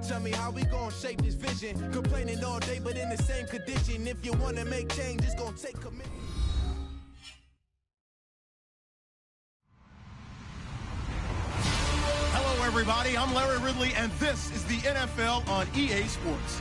Tell me how we gon' shape this vision. Complaining all day, but in the same condition. If you wanna make change, it's gonna take commitment. Hello, everybody. I'm Larry Ridley, and this is the NFL on EA Sports.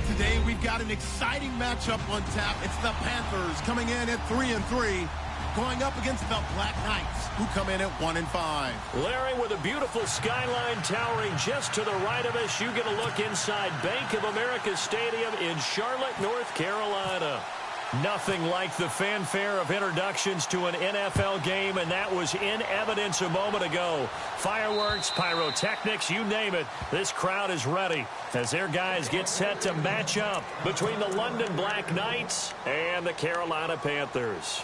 Today, we've got an exciting matchup on tap. It's the Panthers coming in at 3-3, going up against the Black Knights, who come in at 1-5. Larry, with a beautiful skyline towering just to the right of us, you get a look inside Bank of America Stadium in Charlotte, North Carolina. Nothing like the fanfare of introductions to an NFL game, and that was in evidence a moment ago. Fireworks, pyrotechnics, you name it. This crowd is ready as their guys get set to match up between the London Black Knights and the Carolina Panthers.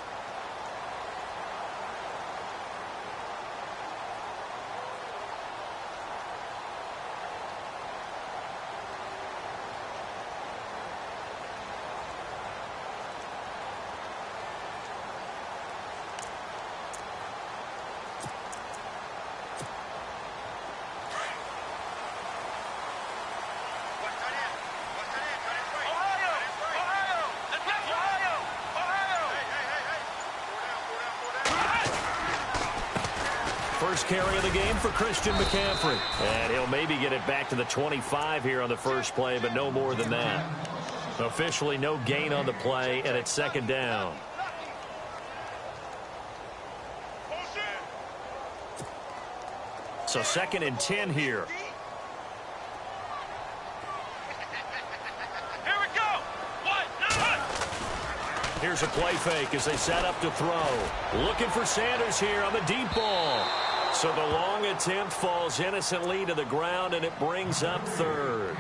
First carry of the game for Christian McCaffrey. And he'll maybe get it back to the 25 here on the first play, but no more than that. Officially no gain on the play, and it's second down. So 2nd and 10 here. Here's a play fake as they set up to throw. Looking for Sanders here on the deep ball. So the long attempt falls innocently to the ground, and it brings up 3rd.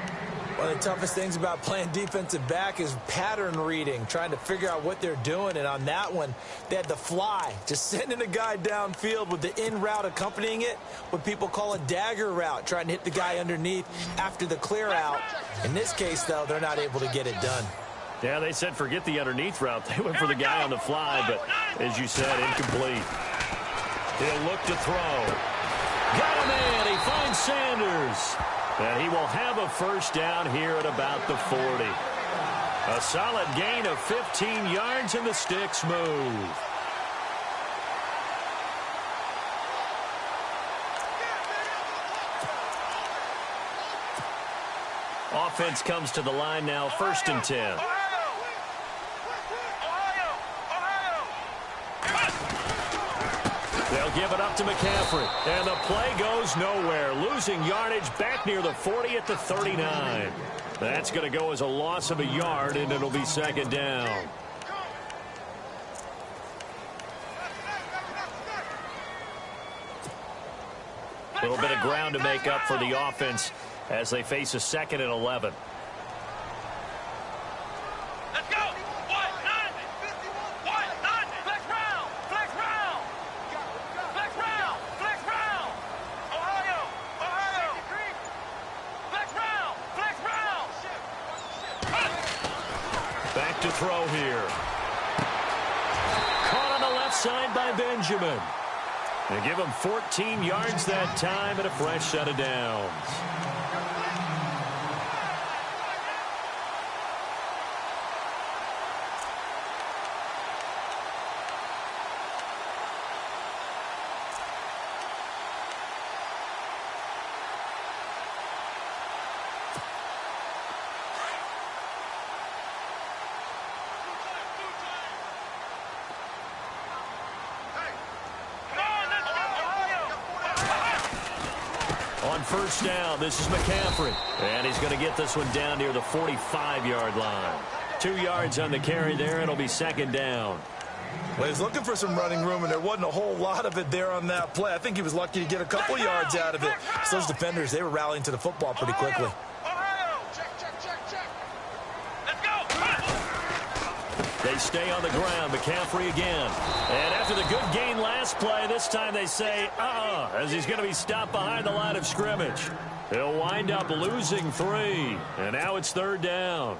One of the toughest things about playing defensive back is pattern reading, trying to figure out what they're doing. And on that one, they had the fly, just sending a guy downfield with the in route accompanying it, what people call a dagger route, trying to hit the guy underneath after the clear out. In this case, though, they're not able to get it done. Yeah, they said forget the underneath route. They went for the guy on the fly, but as you said, incomplete. He'll look to throw. Got him in. He finds Sanders. And he will have a first down here at about the 40. A solid gain of 15 yards, and the sticks move. Offense comes to the line now, 1st and 10. They'll give it up to McCaffrey. And the play goes nowhere. Losing yardage back near the 40 at the 39. That's going to go as a loss of a yard, and it'll be 2nd down. A little bit of ground to make up for the offense as they face a 2nd and 11. To throw here. Caught on the left side by Benjamin. They give him 14 yards that time and a fresh set of downs. First down, this is McCaffrey. And he's going to get this one down near the 45-yard line. 2 yards on the carry there. It'll be 2nd down. Well, he's looking for some running room, and there wasn't a whole lot of it there on that play. I think he was lucky to get a couple yards out of it. So those defenders, they were rallying to the football pretty quickly. They stay on the ground. McCaffrey again. And after the good gain last play, this time they say, as he's going to be stopped behind the line of scrimmage. He'll wind up losing 3. And now it's 3rd down.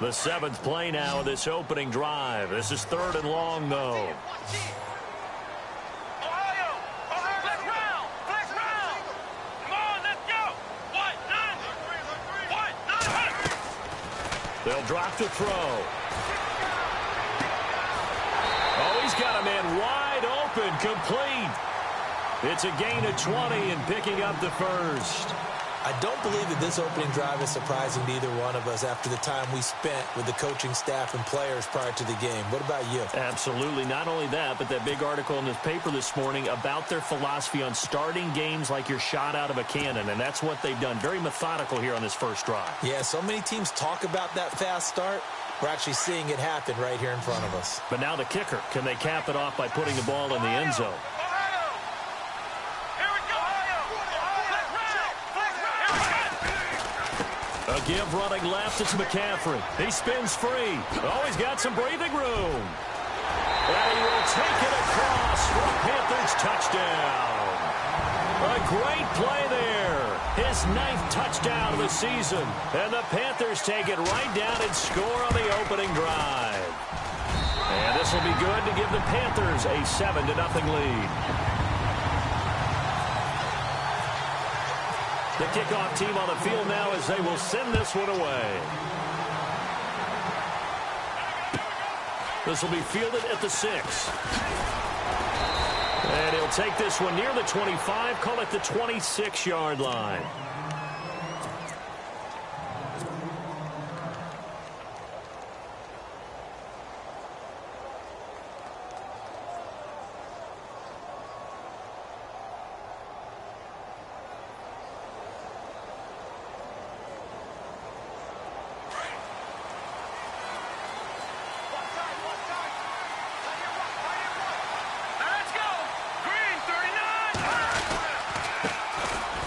The 7th play now of this opening drive. This is 3rd and long, though. They'll drop to throw. Oh, he's got a man wide open, complete. It's a gain of 20 and picking up the first. I don't believe that this opening drive is surprising to either one of us after the time we spent with the coaching staff and players prior to the game. What about you? Absolutely. Not only that, but that big article in this paper this morning about their philosophy on starting games like you're shot out of a cannon, and that's what they've done. Very methodical here on this first drive. Yeah, so many teams talk about that fast start. We're actually seeing it happen right here in front of us. But now the kicker. Can they cap it off by putting the ball in the end zone? A give running left, it's McCaffrey. He spins free. Oh, he's got some breathing room. And he will take it across for a Panthers touchdown. A great play there. His 9th touchdown of the season. And the Panthers take it right down and score on the opening drive. And this will be good to give the Panthers a 7-0 lead. The kickoff team on the field now as they will send this one away. This will be fielded at the 6. And he'll take this one near the 25, call it the 26-yard line.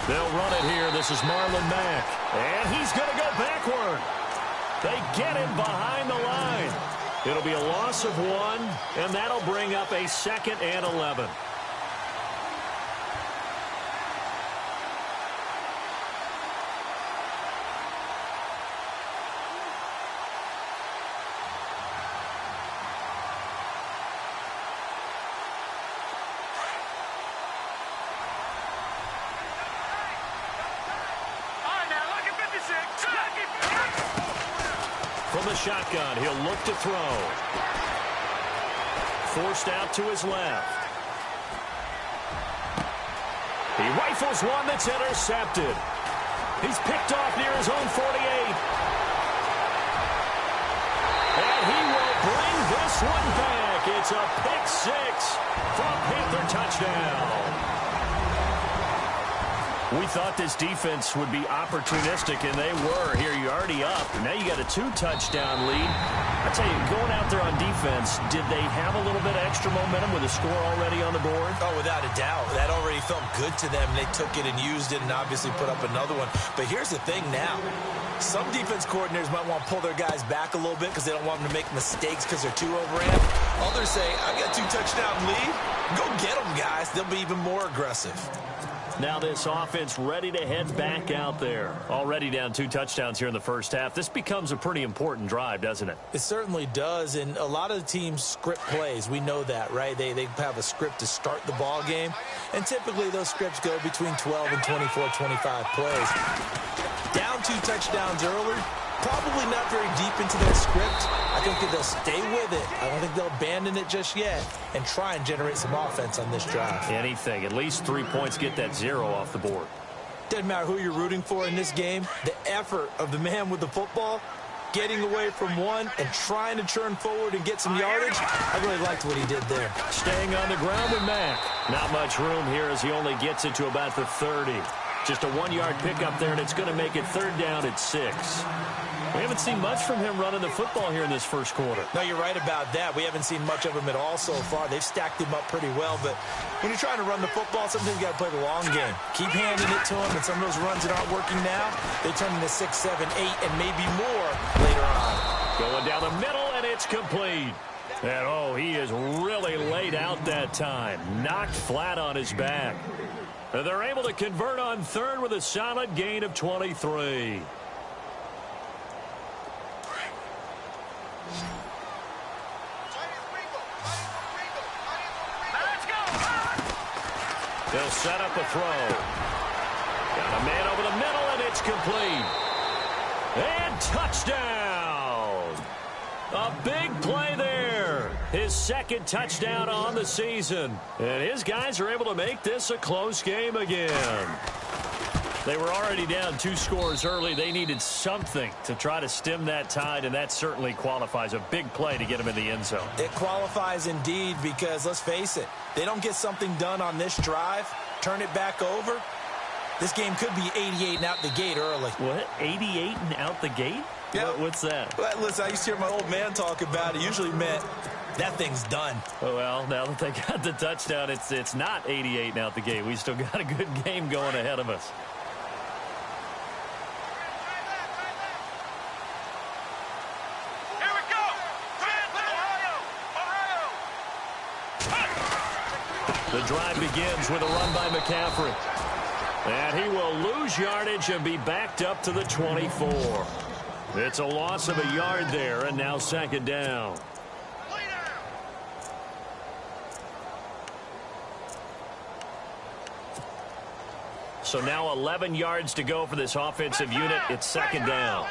They'll run it here. This is Marlon Mack. And he's going to go backward. They get him behind the line. It'll be a loss of 1, and that'll bring up a 2nd and 11. From the shotgun, he'll look to throw. Forced out to his left. He rifles one that's intercepted. He's picked off near his own 48. And he will bring this one back. It's a pick 6 for a Panther touchdown. We thought this defense would be opportunistic, and they were. Here, you're already up. Now you got a 2-touchdown lead. I tell you, going out there on defense, did they have a little bit of extra momentum with a score already on the board? Oh, without a doubt. That already felt good to them. They took it and used it and obviously put up another one. But here's the thing now. Some defense coordinators might want to pull their guys back a little bit because they don't want them to make mistakes because they're too overamped. Others say, I've got a 2-touchdown lead. Go get them, guys. They'll be even more aggressive. Now this offense ready to head back out there. Already down 2 touchdowns here in the first half. This becomes a pretty important drive, doesn't it? It certainly does, and a lot of the teams script plays. We know that, right? They have a script to start the ball game, and typically those scripts go between 12 and 24, 25 plays. Down 2 touchdowns early, probably not very deep into their script. I think that they'll stay with it. I don't think they'll abandon it just yet and try and generate some offense on this drive. Anything. At least 3 points, get that 0 off the board. Doesn't matter who you're rooting for in this game. The effort of the man with the football, getting away from one and trying to churn forward and get some yardage, I really liked what he did there. Staying on the ground with Mack. Not much room here as he only gets it to about the 30. Just a 1-yard pickup there, and it's going to make it 3rd down at 6. We haven't seen much from him running the football here in this first quarter. No, you're right about that. We haven't seen much of him at all so far. They've stacked him up pretty well, but when you're trying to run the football, sometimes you got to play the long game. Keep handing it to him, and some of those runs that aren't working now, they turn into 6, 7, 8, and maybe more later on. Going down the middle, and it's complete. And, oh, he is really laid out that time. Knocked flat on his back. And they're able to convert on 3rd with a solid gain of 23. They'll set up a throw. Got a man over the middle, and it's complete. And touchdown. A big play there. His second touchdown on the season. And his guys are able to make this a close game again. They were already down 2 scores early. They needed something to try to stem that tide, and that certainly qualifies. A big play to get them in the end zone. It qualifies indeed because, let's face it, they don't get something done on this drive, turn it back over, this game could be 88 and out the gate early. What? 88 and out the gate? Yep. What's that? Well, listen, I used to hear my old man talk about it. Usually meant that thing's done. Oh, well, now that they got the touchdown, it's not 88 and out the gate. We still got a good game going ahead of us. The drive begins with a run by McCaffrey. And he will lose yardage and be backed up to the 24. It's a loss of a yard there, and now second down. So now 11 yards to go for this offensive unit. It's second down.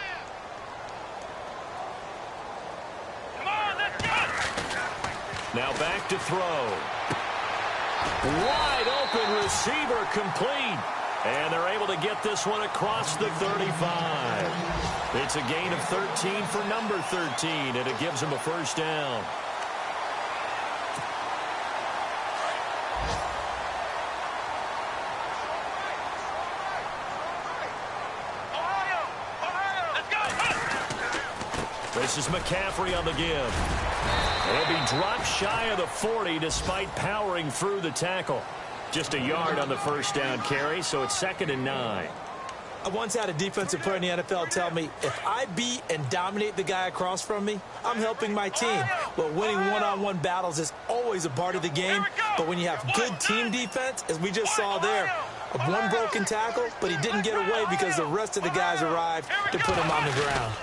Now back to throw. Wide open receiver complete. And they're able to get this one across the 35. It's a gain of 13 for number 13, and it gives them a first down. This is McCaffrey on the give. He'll be dropped shy of the 40 despite powering through the tackle. Just a yard on the first down carry, so it's 2nd and 9. I once had a defensive player in the NFL tell me, if I beat and dominate the guy across from me, I'm helping my team. Well, winning one-on-one battles is always a part of the game, but when you have good team defense, as we just saw there, one broken tackle, but he didn't get away because the rest of the guys arrived to put him on the ground.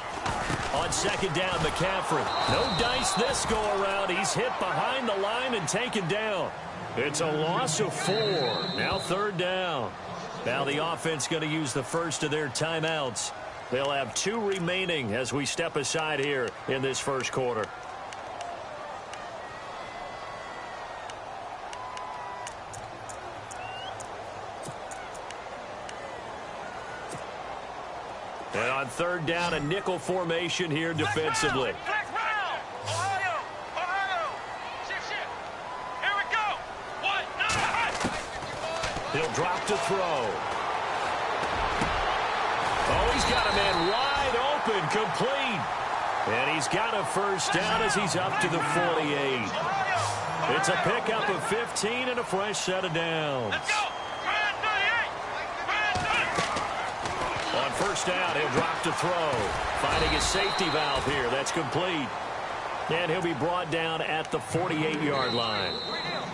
On second down, McCaffrey. No dice this go-around. He's hit behind the line and taken down. It's a loss of 4. Now third down. Now the offense going to use the first of their timeouts. They'll have 2 remaining as we step aside here in this first quarter. And on third down, a nickel formation here defensively. He'll drop to throw. Oh, he's got a man wide open, complete. And he's got a first down as he's up to the 48. It's a pickup of 15 and a fresh set of downs. On first down, he'll drop to throw. Finding his safety valve here. That's complete. And he'll be brought down at the 48-yard line.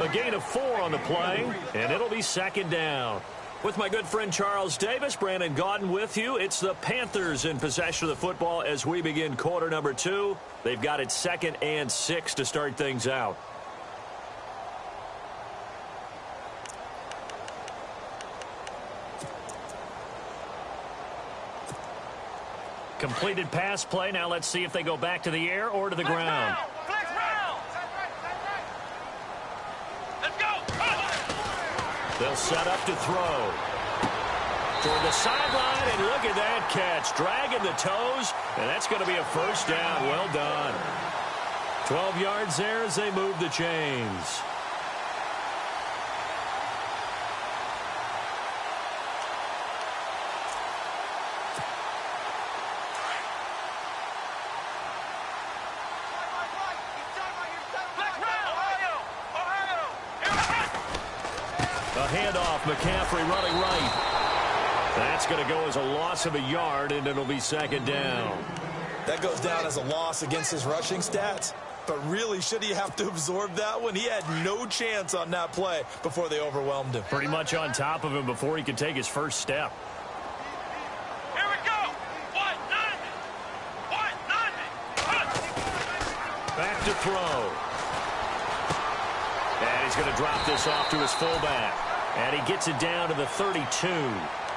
A gain of 4 on the play, and it'll be second down. With my good friend Charles Davis, Brandon Gaudin with you. It's the Panthers in possession of the football as we begin quarter number 2. They've got it 2nd and 6 to start things out. Completed pass play. Now let's see if they go back to the air or to the ground. They'll set up to throw. Toward the sideline, and look at that catch. Dragging the toes, and that's going to be a first down. Well done. 12 yards there as they move the chains. Handoff, McCaffrey running right. That's going to go as a loss of a yard, and it'll be second down. That goes down as a loss against his rushing stats. But really, should he have to absorb that one? He had no chance on that play before they overwhelmed him. Pretty much on top of him before he could take his first step. Here we go. Back to throw. And he's going to drop this off to his fullback. And he gets it down to the 32.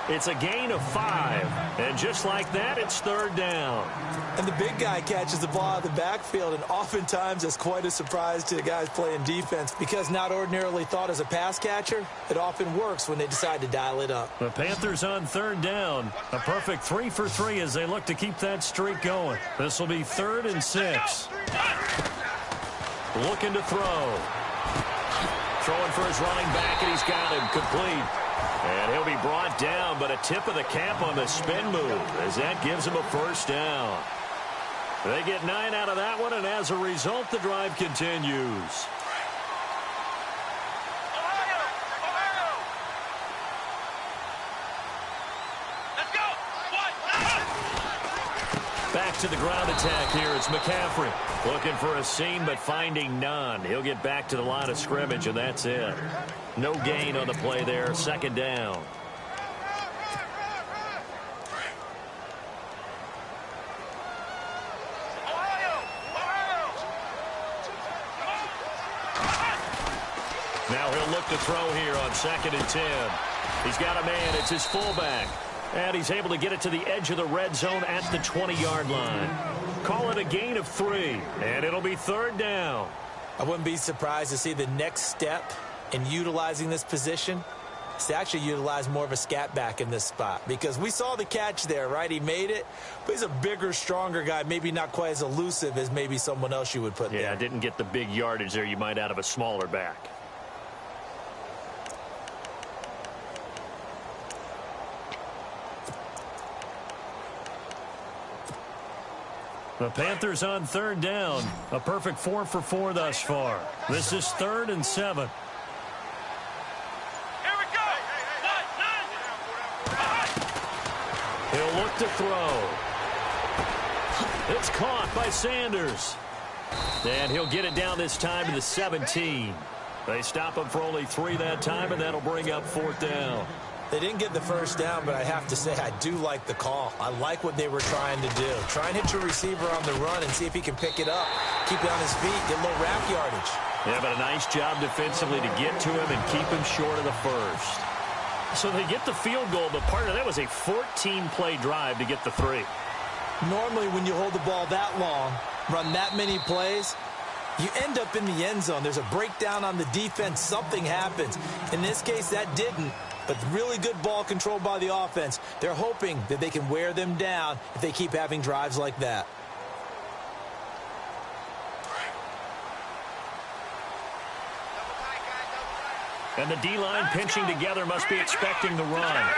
It's a gain of 5. And just like that, it's third down. And the big guy catches the ball out of the backfield, and oftentimes it's quite a surprise to the guys playing defense because not ordinarily thought as a pass catcher, it often works when they decide to dial it up. The Panthers on third down. A perfect 3 for 3 as they look to keep that streak going. This will be 3rd and 6. Looking to throw. Throwing for his running back, and he's got him complete. And he'll be brought down, but a tip of the cap on the spin move as that gives him a first down. They get 9 out of that one, and as a result, the drive continues. Back to the ground attack here. It's McCaffrey looking for a seam, but finding none. He'll get back to the line of scrimmage, and that's it. No gain on the play there. 2nd down. Now he'll look to throw here on 2nd and 10. He's got a man. It's his fullback. And he's able to get it to the edge of the red zone at the 20-yard line. Call it a gain of 3, and it'll be 3rd down. I wouldn't be surprised to see the next step in utilizing this position is to actually utilize more of a scat back in this spot, because we saw the catch there, right? He made it, but he's a bigger, stronger guy, maybe not quite as elusive as maybe someone else you would put there. Yeah, didn't get the big yardage there you might out of a smaller back. The Panthers on 3rd down. A perfect 4 for 4 thus far. This is 3rd and 7. Here we go. He'll look to throw. It's caught by Sanders. And he'll get it down this time to the 17. They stop him for only 3 that time, and that'll bring up 4th down. They didn't get the first down, but I have to say I do like the call. I like what they were trying to do. Try and hit your receiver on the run and see if he can pick it up. Keep it on his feet, get a little rack yardage. Yeah, but a nice job defensively to get to him and keep him short of the first. So they get the field goal, but part of that was a 14-play drive to get the 3. Normally when you hold the ball that long, run that many plays, you end up in the end zone. There's a breakdown on the defense. Something happens. In this case, that didn't. But really good ball control by the offense. They're hoping that they can wear them down if they keep having drives like that. And the D-line pinching together must be expecting the run.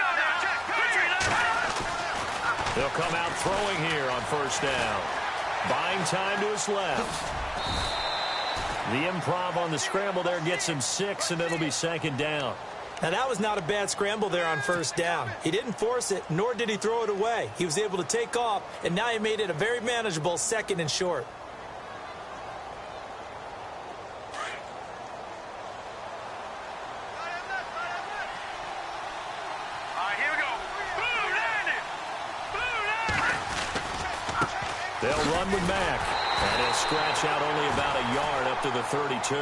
They'll come out throwing here on 1st down. Buying time to his left. The improv on the scramble there gets him 6, and it'll be 2nd down. Now, that was not a bad scramble there on 1st down. He didn't force it, nor did he throw it away. He was able to take off, and now he made it a very manageable 2nd and short. All right, here we go. They'll run with Mack, and he'll scratch out only about a yard up to the 32.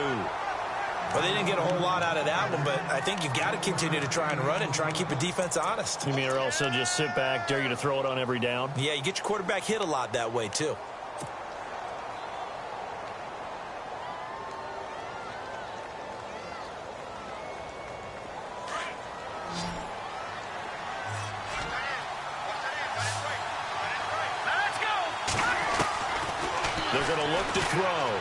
Well, they didn't get a whole lot out of that one, but I think you've got to continue to try and run and try and keep a defense honest. You mean or else they'll just sit back, dare you to throw it on every down? Yeah, you get your quarterback hit a lot that way, too. Let's go. They're going to look to throw.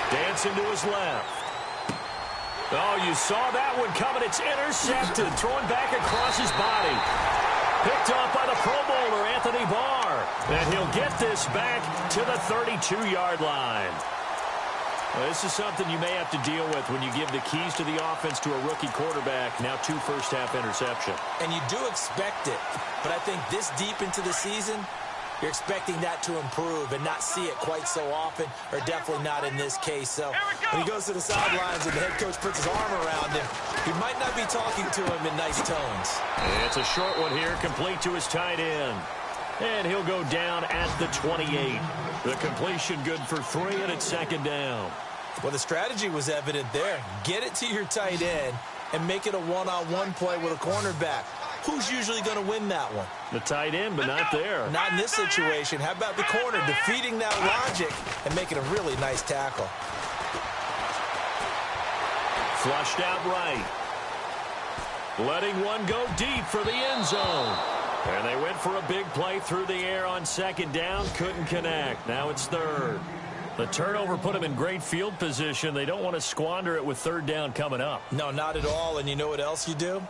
Dancing to his left. Oh, you saw that one coming. It's intercepted. Throwing back across his body. Picked off by the Pro Bowler, Anthony Barr. And he'll get this back to the 32-yard line. Well, this is something you may have to deal with when you give the keys to the offense to a rookie quarterback. Now 2 first-half interceptions. And you do expect it. But I think this deep into the season, you're expecting that to improve and not see it quite so often, or definitely not in this case. So when he goes to the sidelines and the head coach puts his arm around him, he might not be talking to him in nice tones. It's a short one here, complete to his tight end. And he'll go down at the 28. The completion good for 3, and it's 2nd down. Well, the strategy was evident there. Get it to your tight end, and make it a one-on-one play with a cornerback. Who's usually going to win that one? The tight end, but not there. Not in this situation. How about the corner defeating that logic and making a really nice tackle? Flushed out right. Letting one go deep for the end zone. And they went for a big play through the air on second down. Couldn't connect. Now it's third. The turnover put them in great field position. They don't want to squander it with third down coming up. No, not at all. And you know what else you do?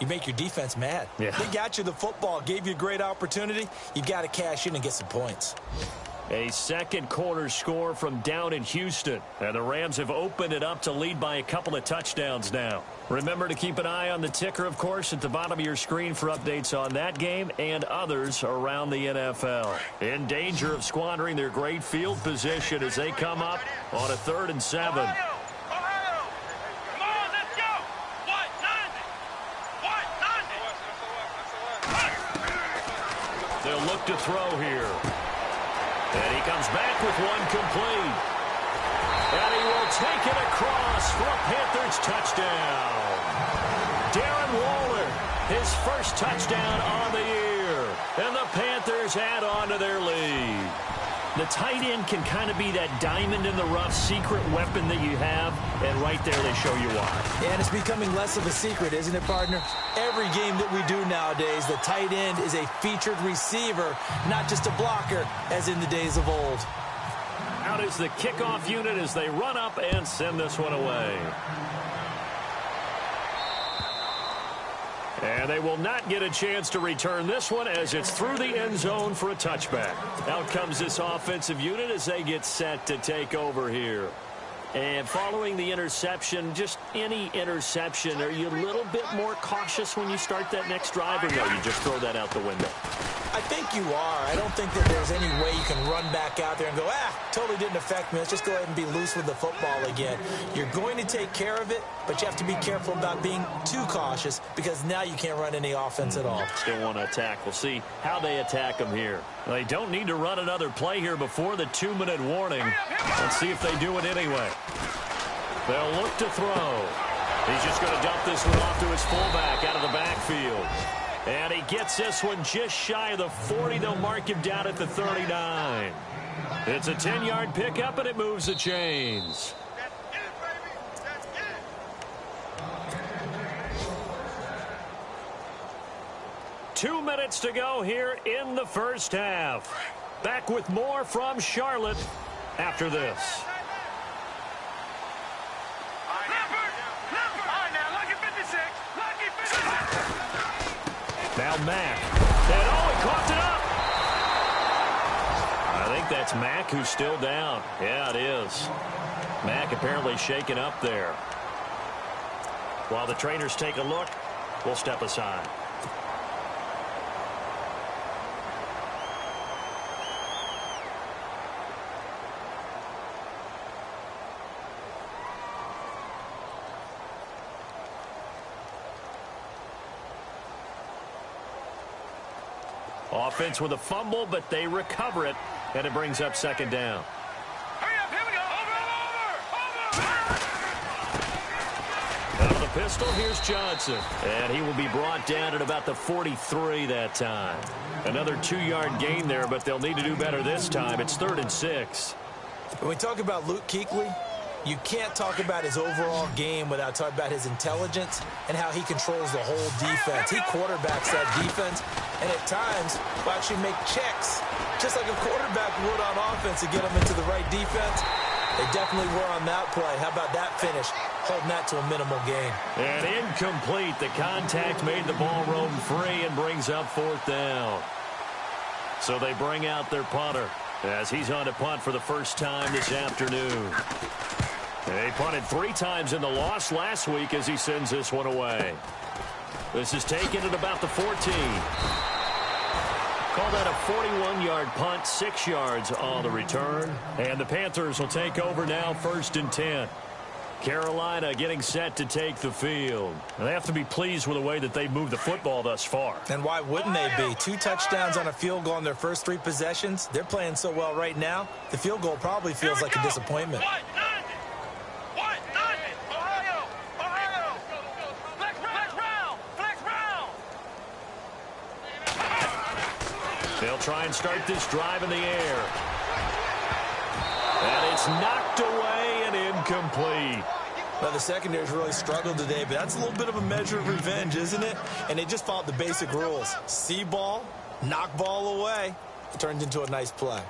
You make your defense mad. Yeah. They got you the football, gave you a great opportunity. You got to cash in and get some points. A second quarter score from down in Houston. And the Rams have opened it up to lead by a couple of touchdowns now. Remember to keep an eye on the ticker, of course, at the bottom of your screen for updates on that game and others around the NFL. In danger of squandering their great field position as they come up on a 3rd and 7. Ohio! Ohio! Come on, let's go! What? Nothing! What? Nothing! They'll look to throw here. And he comes back with one complete. And he will take it across for a Panthers touchdown. Darren Waller, his first touchdown on the year. And the Panthers add on to their lead. The tight end can kind of be that diamond in the rough secret weapon that you have, and right there they show you why. And it's becoming less of a secret, isn't it, partner? Every game that we do nowadays, the tight end is a featured receiver, not just a blocker, as in the days of old. Out is the kickoff unit as they run up and send this one away. And they will not get a chance to return this one as it's through the end zone for a touchback. Out comes this offensive unit as they get set to take over here. And following the interception, just any interception, are you a little bit more cautious when you start that next drive, or no, you just throw that out the window? I think you are. I don't think that there's any way you can run back out there and go, totally didn't affect me. Let's just go ahead and be loose with the football again. You're going to take care of it, but you have to be careful about being too cautious because now you can't run any offense at all. Still want to attack. We'll see how they attack them here. They don't need to run another play here before the 2-minute warning. Let's see if they do it anyway. They'll look to throw. He's just going to dump this one off to his fullback out of the backfield. And he gets this one just shy of the 40. They'll mark him down at the 39. It's a 10-yard pickup, and it moves the chains. 2 minutes to go here in the first half. Back with more from Charlotte after this. Now Mack. And he caught it up. I think that's Mack who's still down. Yeah, it is. Mack apparently shaken up there. While the trainers take a look, we'll step aside. Offense with a fumble, but they recover it, and it brings up second down. Hurry up, here we go. Over. Out of the pistol, here's Johnson. And he will be brought down at about the 43 that time. Another 2-yard gain there, but they'll need to do better this time. It's 3rd and 6. When we talk about Luke Kuechly, you can't talk about his overall game without talking about his intelligence and how he controls the whole defense. He quarterbacks that defense, and at times will actually make checks, just like a quarterback would on offense to get them into the right defense. They definitely were on that play. How about that finish? Holding that to a minimal gain. And incomplete. The contact made the ball roam free and brings up 4th down. So they bring out their punter as he's on to punt for the first time this afternoon. They punted 3 times in the loss last week as he sends this one away. This is taken at about the 14. Call that a 41-yard punt, 6 yards on the return. And the Panthers will take over now, 1st and 10. Carolina getting set to take the field. And they have to be pleased with the way that they've moved the football thus far. And why wouldn't they be? 2 touchdowns on a field goal in their first 3 possessions. They're playing so well right now, the field goal probably feels like a disappointment. What? Nothing. Ohio. Ohio. They'll try and start this drive in the air. And it's knocked away and incomplete. Now, the secondary's really struggled today, but that's a little bit of a measure of revenge, isn't it? And they just followed the basic rules. See ball, knock ball away. It turns into a nice play.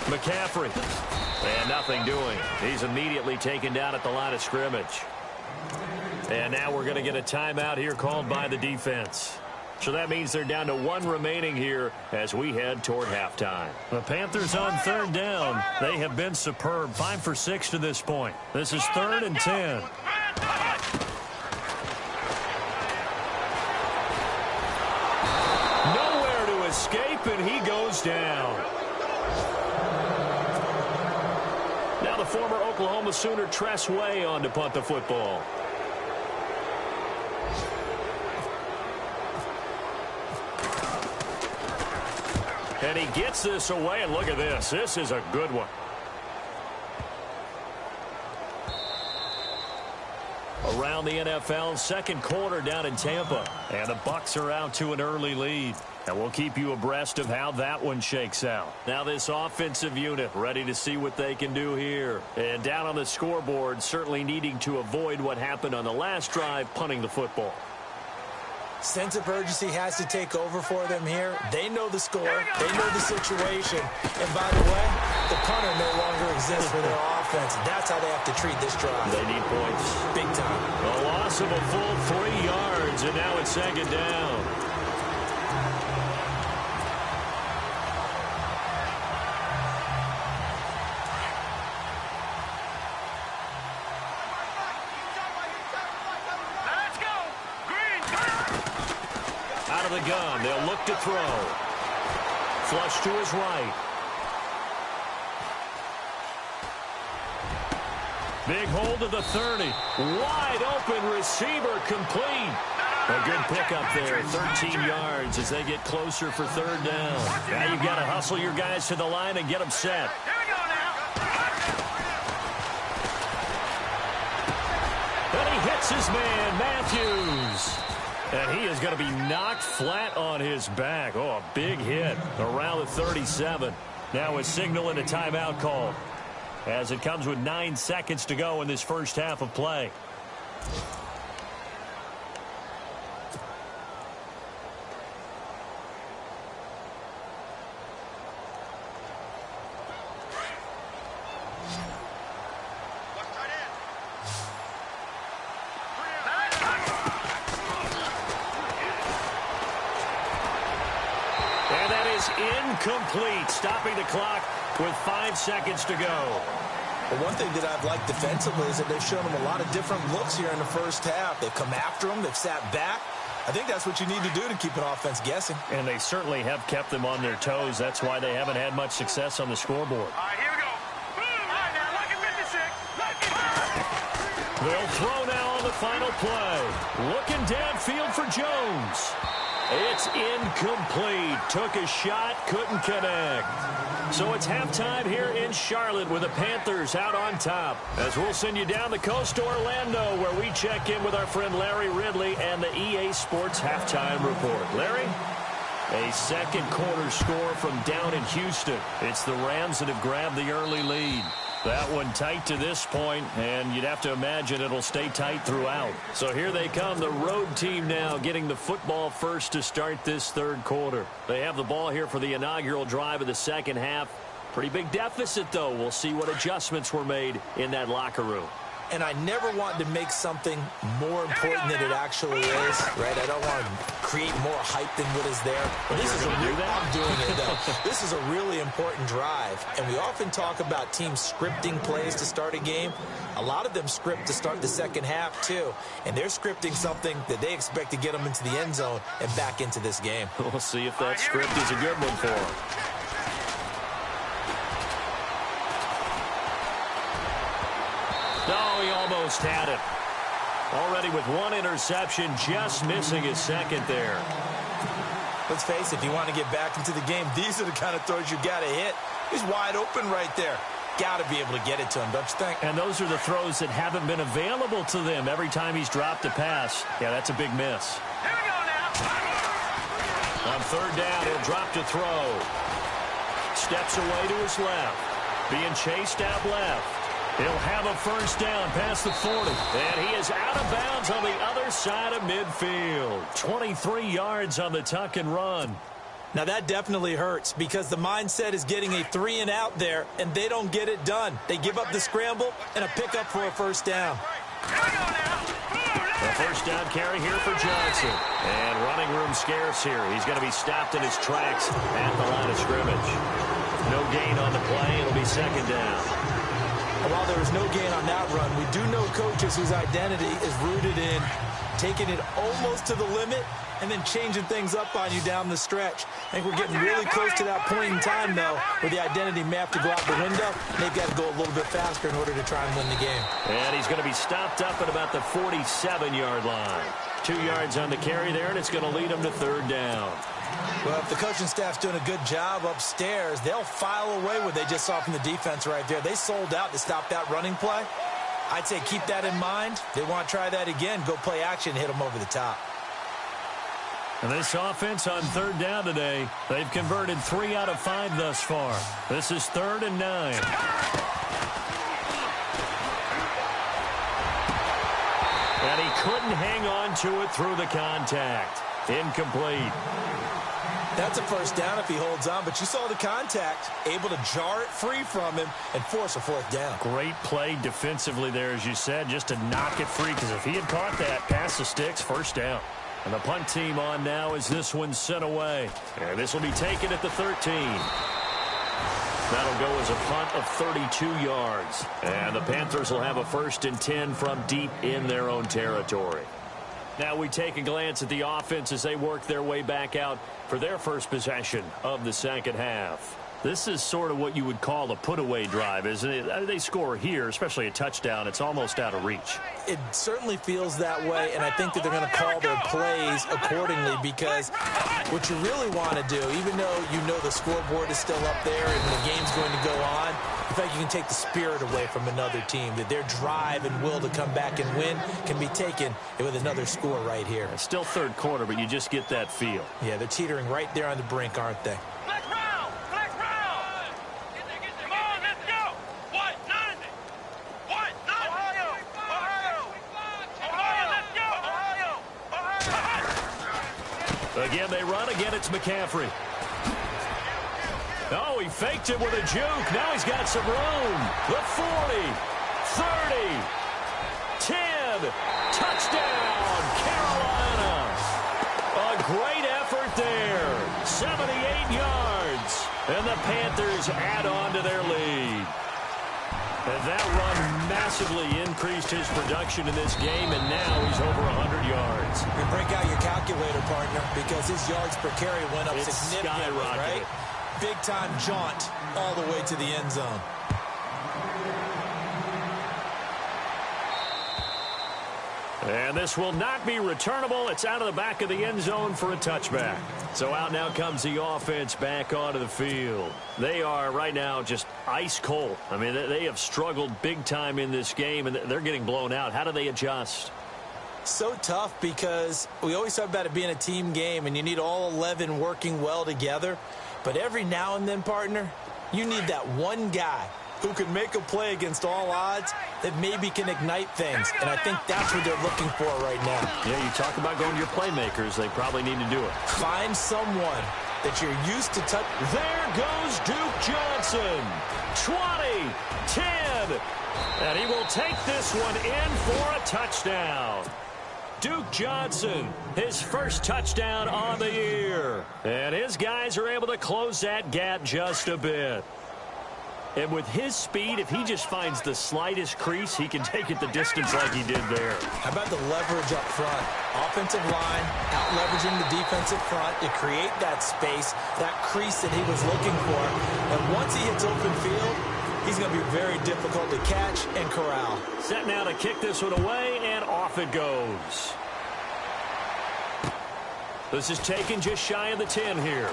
McCaffrey. And nothing doing. He's immediately taken down at the line of scrimmage. And now we're going to get a timeout here called by the defense. So that means they're down to one remaining here as we head toward halftime. The Panthers on third down. They have been superb. 5 for 6 to this point. This is 3rd and 10. Nowhere to escape, and he goes down. Now the former Oklahoma Sooner Tress Way on to punt the football. And he gets this away, and look at this. This is a good one. Around the NFL, second quarter down in Tampa. And the Bucs are out to an early lead. And we'll keep you abreast of how that one shakes out. Now this offensive unit ready to see what they can do here. And down on the scoreboard, certainly needing to avoid what happened on the last drive, punting the football. Sense of urgency has to take over for them here. They know the score. They know the situation. And by the way, the punter no longer exists for their offense. That's how they have to treat this drive. They need points. Big time. A loss of a full 3 yards, and now it's second down. The gun. They'll look to throw. Flush to his right. Big hold of the 30. Wide open receiver complete. A good pickup there. 13 yards as they get closer for third down. Now you've got to hustle your guys to the line and get them set. And he hits his man, Matthews. And he is going to be knocked flat on his back. Oh, a big hit around the 37. Now a signal and a timeout call as it comes with 9 seconds to go in this first half of play. Incomplete, stopping the clock with 5 seconds to go. Well, one thing that I've liked defensively is that they've shown them a lot of different looks here in the first half. They've come after them. They've sat back. I think that's what you need to do to keep an offense guessing. And they certainly have kept them on their toes. That's why they haven't had much success on the scoreboard. All right, here we go. All right, now, look at 56. They'll throw now on the final play. Looking downfield for Jones. It's incomplete. Took a shot, couldn't connect. So it's halftime here in Charlotte with the Panthers out on top. As we'll send you down the coast to Orlando where we check in with our friend Larry Ridley and the EA Sports Halftime Report. Larry? A second quarter score from down in Houston. It's the Rams that have grabbed the early lead. That one tight to this point, and you'd have to imagine it'll stay tight throughout. So here they come, the road team now getting the football first to start this third quarter. They have the ball here for the inaugural drive of the second half. Pretty big deficit, though. We'll see what adjustments were made in that locker room. And I never want to make something more important than it actually is, right? I don't want to create more hype than what is there. But this is I'm doing it, though. This is a really important drive. And we often talk about teams scripting plays to start a game. A lot of them script to start the second half, too. And they're scripting something that they expect to get them into the end zone and back into this game. We'll see if that script is a good one for them. No, he almost had it. Already with one interception, just missing his second there. Let's face it, if you want to get back into the game, these are the kind of throws you got to hit. He's wide open right there. Got to be able to get it to him, don't you think? And those are the throws that haven't been available to them every time he's dropped a pass. Yeah, that's a big miss. Here we go now. On third down, he'll drop to throw. Steps away to his left. Being chased out left. He'll have a first down past the 40. And he is out of bounds on the other side of midfield. 23 yards on the tuck and run. Now that definitely hurts because the mindset is getting a 3-and-out there, and they don't get it done. They give up the scramble and a pickup for a first down. Here we go now. A first down carry here for Johnson. And running room scarce here. He's going to be stopped in his tracks at the line of scrimmage. No gain on the play. It'll be second down. While there is no gain on that run, we do know coaches whose identity is rooted in taking it almost to the limit and then changing things up on you down the stretch. I think we're getting really close to that point in time, though, where the identity may have to go out the window. They've got to go a little bit faster in order to try and win the game. And he's going to be stopped up at about the 47-yard line. 2 yards on the carry there, and it's going to lead him to third down. Well, if the coaching staff's doing a good job upstairs, they'll file away what they just saw from the defense right there. They sold out to stop that running play. I'd say keep that in mind. They want to try that again. Go play action, hit them over the top. And this offense on third down today, they've converted 3 out of 5 thus far. This is 3rd and 9. And he couldn't hang on to it through the contact. Incomplete. That's a first down if he holds on, but you saw the contact, able to jar it free from him and force a fourth down. Great play defensively there, as you said, just to knock it free, because if he had caught that, pass the sticks, first down. And the punt team on now as this one's sent away. And this will be taken at the 13. That'll go as a punt of 32 yards. And the Panthers will have a 1st and 10 from deep in their own territory. Now we take a glance at the offense as they work their way back out for their first possession of the second half. This is sort of what you would call a put-away drive, isn't it? They score here, especially a touchdown. It's almost out of reach. It certainly feels that way, and I think that they're going to call their plays accordingly, because what you really want to do, even though you know the scoreboard is still up there and the game's going to go on, in fact, you can take the spirit away from another team, that their drive and will to come back and win can be taken with another score right here. It's still third quarter, but you just get that feel. Yeah, they're teetering right there on the brink, aren't they? Let's round! Let's round! Come on, let's go! What? 90! What? 90! Ohio! Ohio! Ohio, let's go! Ohio! Again, they run. Again, it's McCaffrey. Oh, he faked it with a juke. Now he's got some room. The 40, 30, 10, touchdown, Carolina. A great effort there. 78 yards. And the Panthers add on to their lead. And that run massively increased his production in this game, and now he's over 100 yards. You break out your calculator, partner, because his yards per carry went up significantly, right? Big-time jaunt all the way to the end zone. And this will not be returnable. It's out of the back of the end zone for a touchback. So out now comes the offense back onto the field. They are right now just ice cold. I mean, they have struggled big time in this game, and they're getting blown out. How do they adjust? So tough, because we always talk about it being a team game, and you need all 11 working well together. But every now and then, partner, you need that one guy who can make a play against all odds that maybe can ignite things. And I think that's what they're looking for right now. Yeah, you talk about going to your playmakers. They probably need to do it. Find someone that you're used to touch. There goes Duke Johnson. 20, 10. And he will take this one in for a touchdown. Duke Johnson, his first touchdown on the year. And his guys are able to close that gap just a bit. And with his speed, if he just finds the slightest crease, he can take it the distance like he did there. How about the leverage up front? Offensive line, out-leveraging the defensive front to create that space, that crease that he was looking for. And once he hits open field, he's going to be very difficult to catch and corral. Set now to kick this one away, and off it goes. This is taken just shy of the 10 here.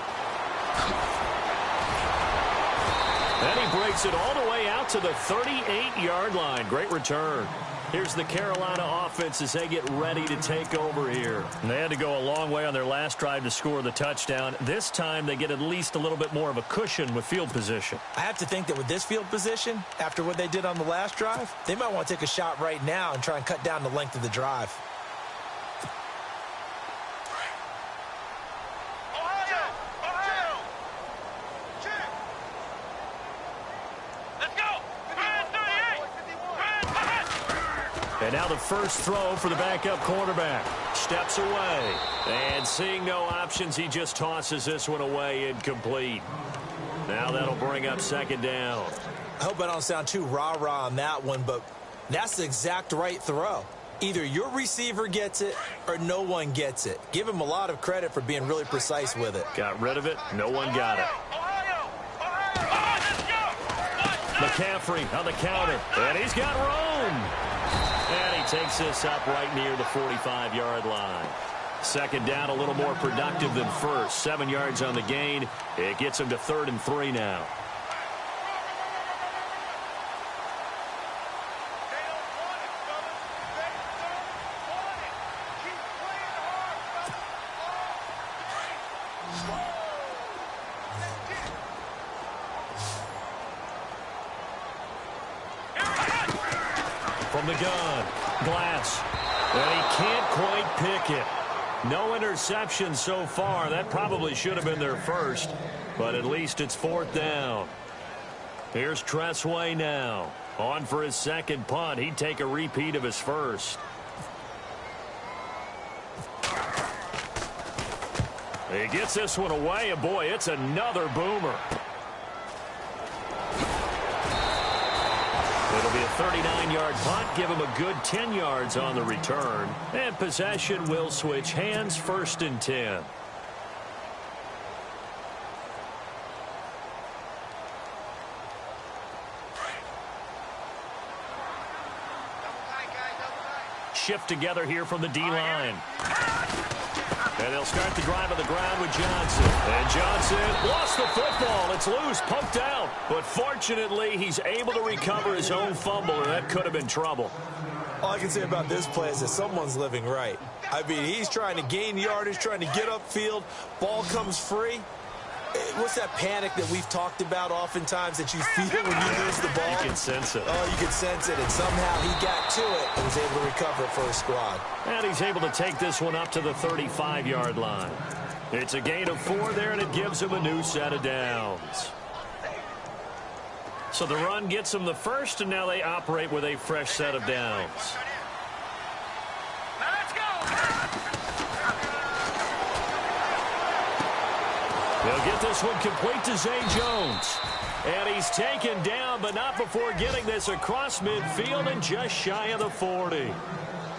And he breaks it all the way out to the 38-yard line. Great return. Here's the Carolina offense as they get ready to take over here. And they had to go a long way on their last drive to score the touchdown. This time they get at least a little bit more of a cushion with field position. I have to think that with this field position, after what they did on the last drive, they might want to take a shot right now and try and cut down the length of the drive. And now the first throw for the backup quarterback. Steps away. And seeing no options, he just tosses this one away incomplete. Now that'll bring up second down. I hope I don't sound too rah-rah on that one, but that's the exact right throw. Either your receiver gets it or no one gets it. Give him a lot of credit for being really precise with it. Got rid of it. No one got it. McCaffrey on the counter. And he's got room. And he takes this up right near the 45-yard line. Second down, a little more productive than first. 7 yards on the gain. It gets him to 3rd and 3 now. From the gun, Glass, and he can't quite pick it. No interception so far. That probably should have been their first, but at least it's 4th down. Here's Tressway now. On for his second punt. He'd take a repeat of his first. He gets this one away, and boy, it's another boomer. It'll be a 39-yard punt, give him a good 10 yards on the return. And possession will switch hands, 1st and 10. Shift together here from the D-line. And they'll start the drive on the ground with Johnson. And Johnson lost the football. It's loose, poked out. But fortunately, he's able to recover his own fumble, or that could have been trouble. All I can say about this play is that someone's living right. I mean, he's trying to gain yardage, trying to get upfield. Ball comes free. What's that panic that we've talked about oftentimes that you feel when you lose the ball? You can sense it. Oh, you can sense it. And somehow he got to it and was able to recover it for his squad. And he's able to take this one up to the 35-yard line. It's a gain of 4 there, and it gives him a new set of downs. So the run gets them the first, and now they operate with a fresh set of downs. They'll get this one complete to Zay Jones. And he's taken down, but not before getting this across midfield and just shy of the 40.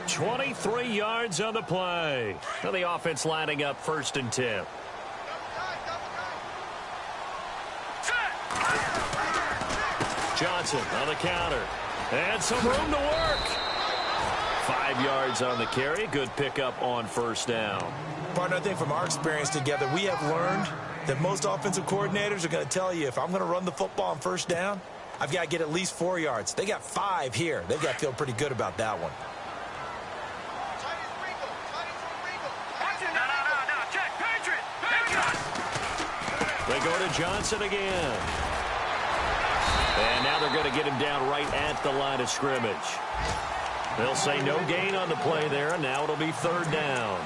23 yards on the play. Now the offense lining up 1st and 10. Johnson on the counter. And some room to work. 5 yards on the carry. Good pickup on 1st down. Partner, I think from our experience together, we have learned that most offensive coordinators are going to tell you if I'm going to run the football on 1st down, I've got to get at least 4 yards. They got 5 here. They've got to feel pretty good about that one. They go to Johnson again. And now they're going to get him down right at the line of scrimmage. They'll say no gain on the play there, and now it'll be 3rd down.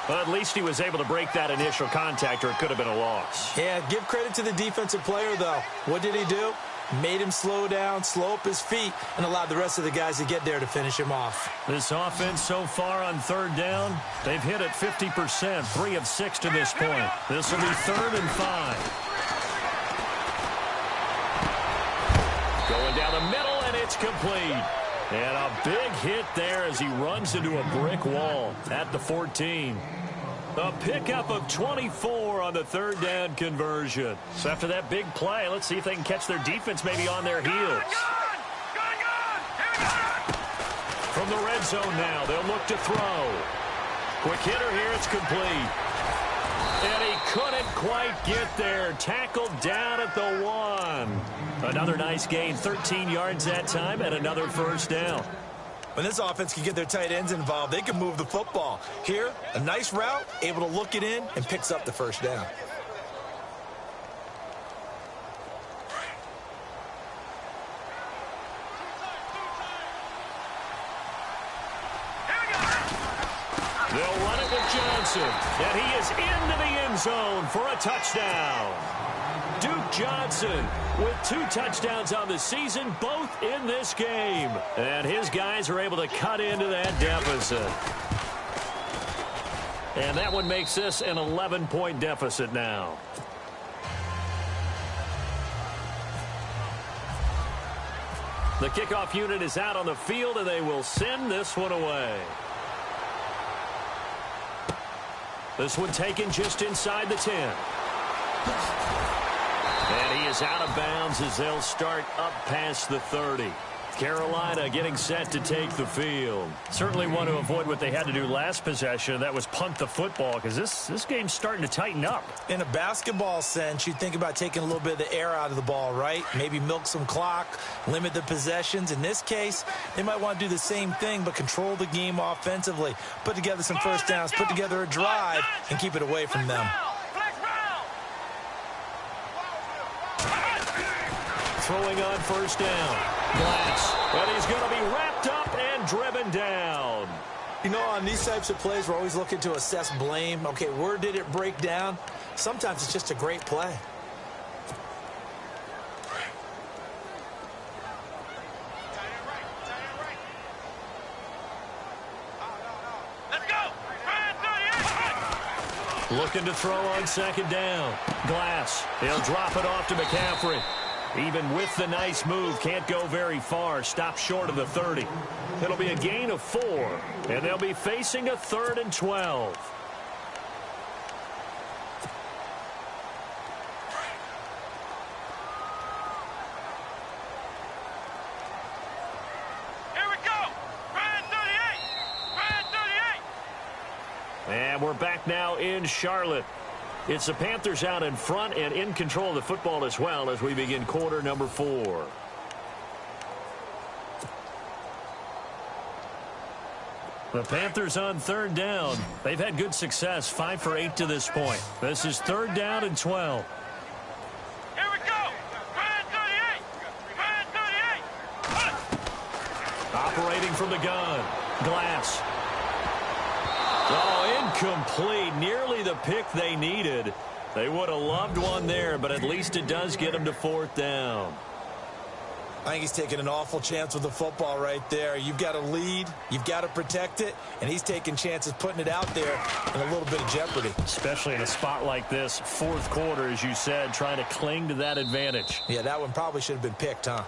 Well, at least he was able to break that initial contact, or it could have been a loss. Yeah, give credit to the defensive player, though. What did he do? Made him slow down, slow up his feet, and allowed the rest of the guys to get there to finish him off. This offense so far on 3rd down, they've hit it 50%, 3 of 6 to this point. This will be 3rd and 5. Going down the middle, and it's complete. And a big hit there as he runs into a brick wall at the 14. A pickup of 24 on the 3rd down conversion. So after that big play, let's see if they can catch their defense maybe on their heels. From the red zone now, they'll look to throw. Quick hitter here, it's complete. And he couldn't quite get there. Tackled down at the 1. Another nice gain, 13 yards that time, and another first down. When this offense can get their tight ends involved, they can move the football. Here, a nice route, able to look it in, and picks up the first down. They'll run it with Johnson, and he is into the end zone for a touchdown. Duke Johnson with 2 touchdowns on the season, both in this game. And his guys are able to cut into that deficit. And that one makes this an 11-point deficit now. The kickoff unit is out on the field, and they will send this one away. This one taken just inside the 10. And he is out of bounds as they'll start up past the 30. Carolina getting set to take the field. Certainly want to avoid what they had to do last possession. That was punt the football, because this game's starting to tighten up. In a basketball sense, you think about taking a little bit of the air out of the ball, right? Maybe milk some clock, limit the possessions. In this case, they might want to do the same thing, but control the game offensively. Put together some first downs, put together a drive, and keep it away from them. Throwing on first down. Glass. And he's going to be wrapped up and driven down. You know, on these types of plays, we're always looking to assess blame. Okay, where did it break down? Sometimes it's just a great play. Let's go. Looking to throw on second down. Glass. He'll drop it off to McCaffrey. Even with the nice move, can't go very far. Stop short of the 30. It'll be a gain of 4, and they'll be facing a 3rd and 12. Here we go. Ryan 38. Ryan 38. And we're back now in Charlotte. It's the Panthers out in front and in control of the football as well as we begin quarter number 4. The Panthers on 3rd down. They've had good success, 5 for 8 to this point. This is 3rd down and 12. Here we go. Ryan 38. Ryan 38. Operating from the gun. Glass. Oh, incomplete. Nearly the pick they needed. They would have loved one there, but at least it does get them to 4th down. I think he's taking an awful chance with the football right there. You've got to lead, you've got to protect it, and he's taking chances putting it out there in a little bit of jeopardy. Especially in a spot like this, 4th quarter, as you said, trying to cling to that advantage. Yeah, that one probably should have been picked, huh?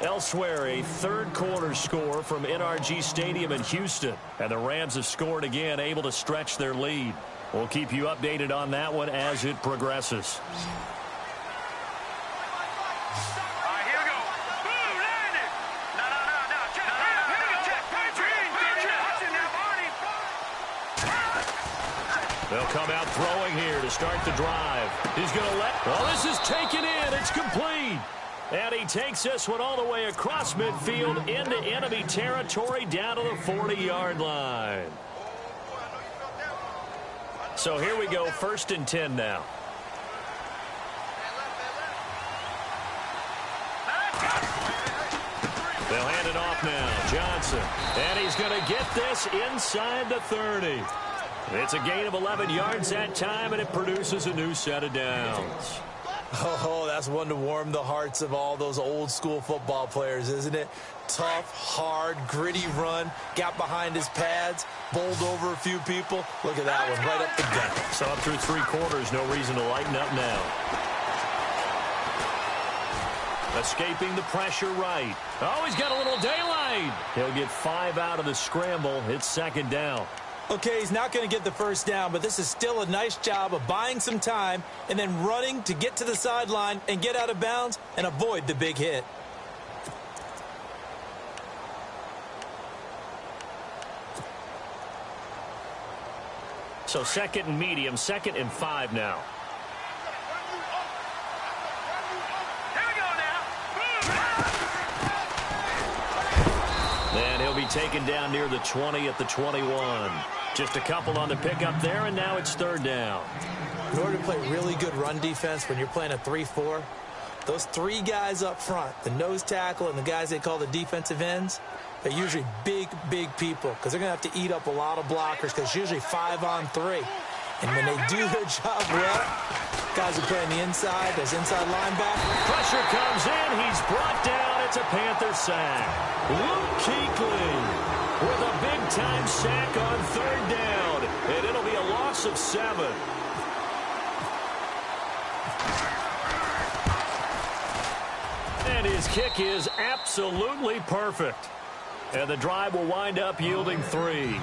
Elsewhere, a 3rd quarter score from NRG Stadium in Houston. And the Rams have scored again, able to stretch their lead. We'll keep you updated on that one as it progresses. All right, here we go. Boom, landed. No. Check. They'll come out throwing here to start the drive. He's going to let... Oh, this is taken in. It's complete. And he takes this one all the way across midfield into enemy territory down to the 40-yard line. So here we go, 1st and 10 now. They'll hand it off now. Johnson. And he's going to get this inside the 30. It's a gain of 11 yards that time, and it produces a new set of downs. Oh, that's one to warm the hearts of all those old-school football players, isn't it? Tough, hard, gritty run, got behind his pads, bowled over a few people. Look at that one, right up the gut. So up through 3 quarters, no reason to lighten up now. Escaping the pressure right. Oh, he's got a little daylight. He'll get 5 out of the scramble. It's 2nd down. Okay, he's not going to get the first down, but this is still a nice job of buying some time and then running to get to the sideline and get out of bounds and avoid the big hit. So 2nd and medium, 2nd and 5 now. Here we go now. And he'll be taken down near the 20 at the 21. Just a couple on the pickup there, and now it's 3rd down. In order to play really good run defense when you're playing a 3-4, those 3 guys up front, the nose tackle and the guys they call the defensive ends, they're usually big, big people because they're going to have to eat up a lot of blockers because it's usually 5-on-3. And when they do their job well, guys are playing the inside, those inside linebackers. Pressure comes in. He's brought down. It's a Panther sack. Luke Kuechly with a big-time sack on 3rd down. And it'll be a loss of 7. And his kick is absolutely perfect. And the drive will wind up yielding 3.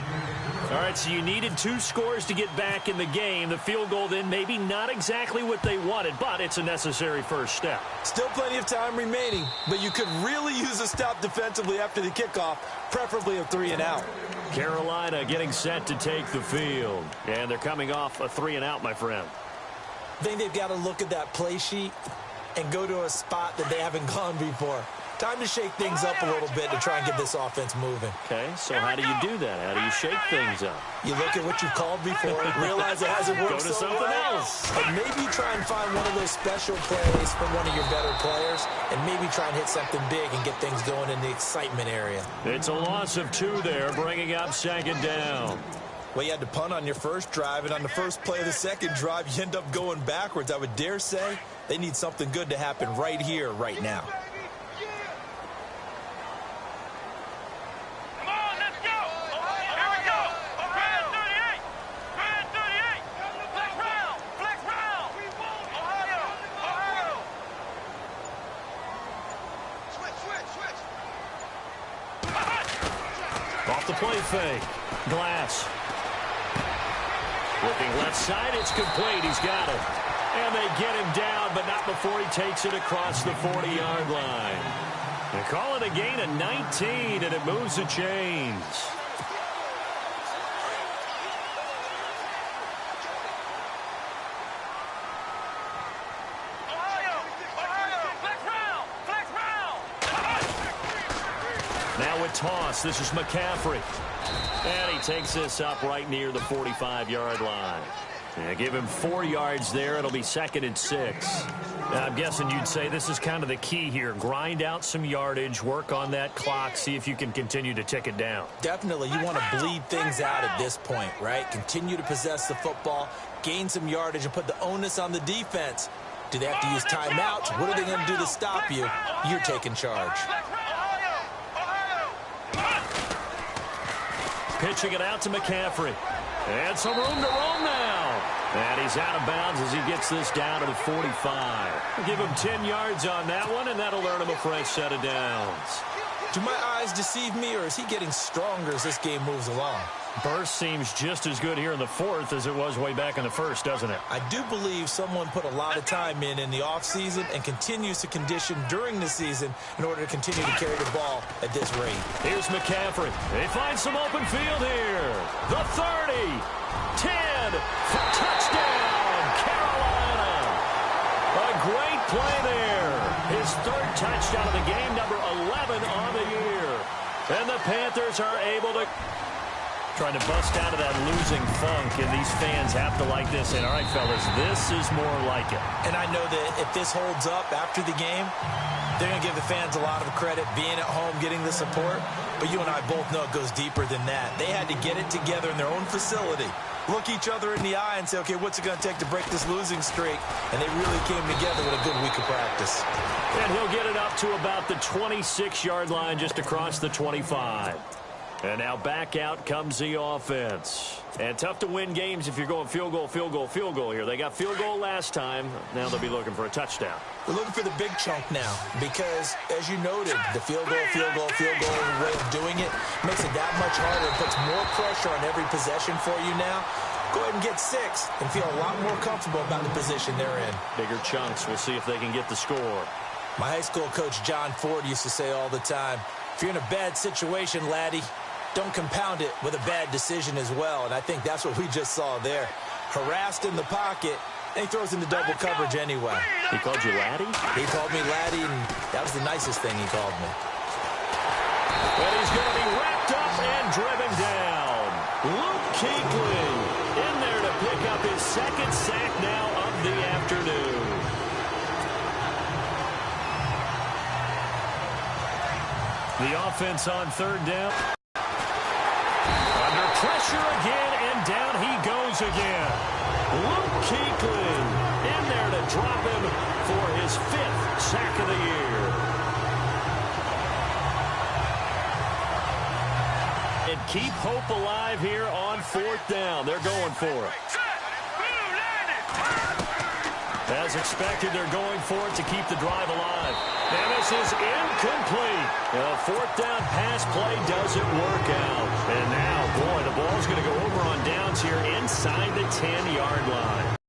All right, so you needed 2 scores to get back in the game. The field goal then maybe not exactly what they wanted, but it's a necessary first step. Still plenty of time remaining, but you could really use a stop defensively after the kickoff, preferably a 3-and-out. Carolina getting set to take the field. And they're coming off a 3-and-out, my friend. I think they've got to look at that play sheet and go to a spot that they haven't gone before. Time to shake things up a little bit to try and get this offense moving. Okay, so how do you do that? How do you shake things up? You look at what you've called before, realize it hasn't worked Go to so something well, else. and maybe try and find one of those special plays from one of your better players, and maybe try and hit something big and get things going in the excitement area. It's a loss of 2 there, bringing up 2nd down. Well, you had to punt on your first drive, and on the first play of the second drive, you end up going backwards. I would dare say they need something good to happen right here, right now. Come on, let's go. Here we go. Grand 38. Grand 38. Flex round. Flex round. Ohio. Switch. Off the play fake. Glass. Looking left side, it's complete. He's got it. And they get him down, but not before he takes it across the 40-yard line. They call it a gain of 19, and it moves the chains. Now with toss, this is McCaffrey. And he takes this up right near the 45-yard line. Yeah, give him 4 yards there. It'll be 2nd and 6. Now, I'm guessing you'd say this is kind of the key here. Grind out some yardage, work on that clock, see if you can continue to tick it down. Definitely. You want to bleed things out at this point, right? Continue to possess the football, gain some yardage, and put the onus on the defense. Do they have to use timeouts? What are they going to do to stop you? You're taking charge. Pitching it out to McCaffrey. And some room to roam now. And he's out of bounds as he gets this down to the 45. We'll give him 10 yards on that one, and that'll earn him a fresh set of downs. Do my eyes deceive me, or is he getting stronger as this game moves along? Burst seems just as good here in the 4th as it was way back in the 1st, doesn't it? I do believe someone put a lot of time in the offseason and continues to condition during the season in order to continue to carry the ball at this rate. Here's McCaffrey. They find some open field here. The 30, 10, for touchdown, Carolina. A great play there. His 3rd touchdown of the game, number 11 on the year. And the Panthers are able to trying to bust out of that losing funk, and these fans have to like this. And all right, fellas, this is more like it. And I know that if this holds up after the game, they're going to give the fans a lot of credit, being at home, getting the support. But you and I both know it goes deeper than that. They had to get it together in their own facility, look each other in the eye and say, okay, what's it going to take to break this losing streak? And they really came together with a good week of practice. And he'll get it up to about the 26-yard line, just across the 25. And now back out comes the offense. And tough to win games if you're going field goal, field goal, field goal here. They got field goal last time. Now they'll be looking for a touchdown. We're looking for the big chunk now because, as you noted, the field goal way of doing it makes it that much harder and puts more pressure on every possession for you now. Go ahead and get 6 and feel a lot more comfortable about the position they're in. Bigger chunks. We'll see if they can get the score. My high school coach, John Ford, used to say all the time, if you're in a bad situation, laddie, don't compound it with a bad decision as well. And I think that's what we just saw there. Harassed in the pocket, and he throws into double coverage anyway. He called you laddie? He called me laddie, and that was the nicest thing he called me. And he's going to be wrapped up and driven down. Luke Kuechly in there to pick up his second sack now of the afternoon. The offense on third down. Under pressure again, and down he goes again. Luke Kuechly in there to drop him for his 5th sack of the year. And keep hope alive here on 4th down. They're going for it. As expected, they're going for it to keep the drive alive. And this is incomplete. A 4th down pass play doesn't work out. And now, boy, the ball's going to go over on downs here inside the 10-yard line.